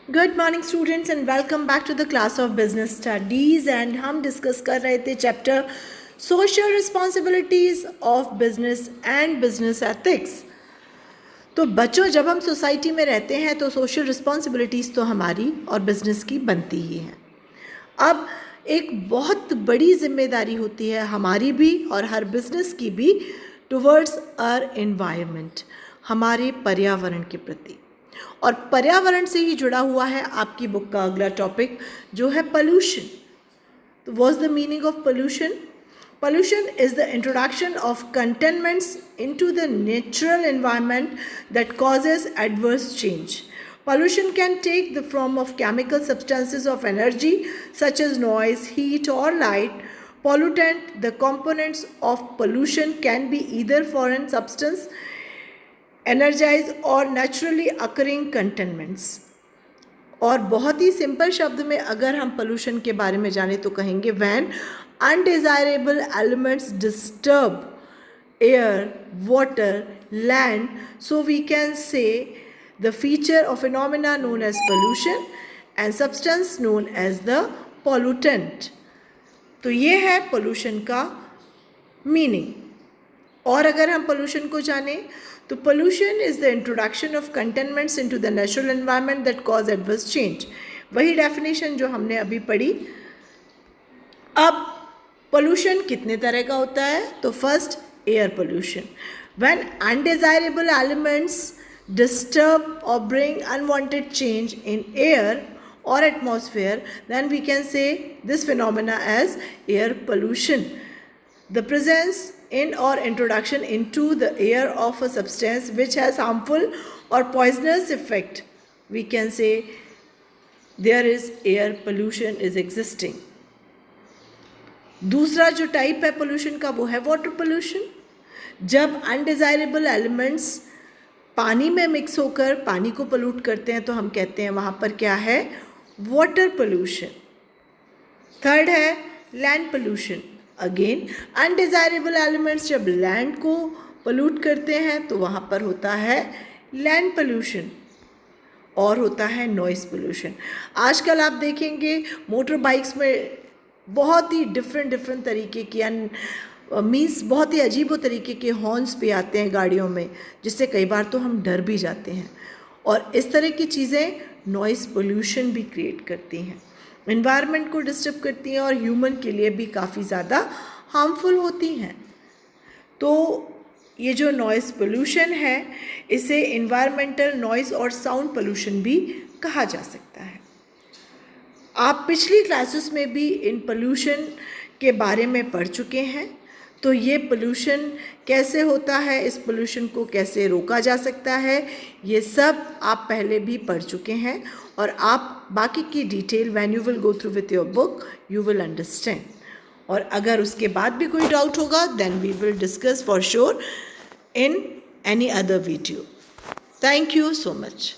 Good morning students and welcome back to the class of business studies. And हम discuss कर रहे थे chapter social responsibilities of business and business ethics. तो बच्चों, जब हम सोसाइटी में रहते हैं तो सोशल रिस्पॉन्सिबिलिटीज़ तो हमारी और बिजनेस की बनती ही हैं। अब एक बहुत बड़ी जिम्मेदारी होती है हमारी भी और हर बिजनेस की भी टुवर्ड्स आवर एनवायरनमेंट, हमारे पर्यावरण के प्रति। और पर्यावरण से ही जुड़ा हुआ है आपकी बुक का अगला टॉपिक जो है पोल्यूशन। तो what's the meaning of pollution? Pollution is the introduction of contaminants into the natural environment that causes adverse change. Pollution can take the form of chemical substances of energy such as noise, heat or light. Pollutant, the components of pollution can be either foreign substance, energized or naturally occurring contaminants. और बहुत ही simple शब्द में अगर हम pollution के बारे में जाने तो कहेंगे when undesirable elements disturb air, water, land, so we can say the feature of phenomena known as pollution and substance known as the pollutant. तो ये है पोल्यूशन का मीनिंग। और अगर हम पोल्यूशन को जानें तो pollution is the introduction of containments into the natural environment that cause adverse change. वही डेफिनेशन जो हमने अभी पढ़ी। अब पोल्यूशन कितने तरह का होता है? तो first, air pollution, when undesirable elements disturb और bring unwanted change in air or atmosphere, then we can say this phenomena as air pollution. The presence in or introduction into the air of a substance which has harmful or poisonous effect, we can say there is air pollution is existing. दूसरा जो type है pollution का वो है water pollution. जब undesirable elements पानी में mix होकर पानी को पोल्यूट करते हैं तो हम कहते हैं वहाँ पर क्या है? Water pollution. थर्ड है land pollution. Again undesirable elements जब लैंड को पोल्यूट करते हैं तो वहाँ पर होता है लैंड पोल्यूशन। और होता है नॉइस पोल्यूशन। आजकल आप देखेंगे मोटर बाइक्स में बहुत ही डिफरेंट तरीके की मीन्स बहुत ही अजीब तरीके के हॉर्न्स भी आते हैं गाड़ियों में, जिससे कई बार तो हम डर भी जाते हैं। और इस तरह की चीज़ें नॉइस पोल्यूशन भी क्रिएट करती हैं, एनवायरनमेंट को डिस्टर्ब करती हैं और ह्यूमन के लिए भी काफ़ी ज़्यादा हार्मफुल होती हैं। तो ये जो नॉइस पोल्यूशन है इसे एनवायरमेंटल नॉइस और साउंड पोल्यूशन भी कहा जा सकता है। आप पिछली क्लासेस में भी इन पोल्यूशन के बारे में पढ़ चुके हैं। तो ये पोल्यूशन कैसे होता है, इस पोल्यूशन को कैसे रोका जा सकता है, ये सब आप पहले भी पढ़ चुके हैं। और आप बाकी की detail when you will go through with your book you will understand. और अगर उसके बाद भी कोई डाउट होगा then we will discuss for sure in any other video. Thank you so much.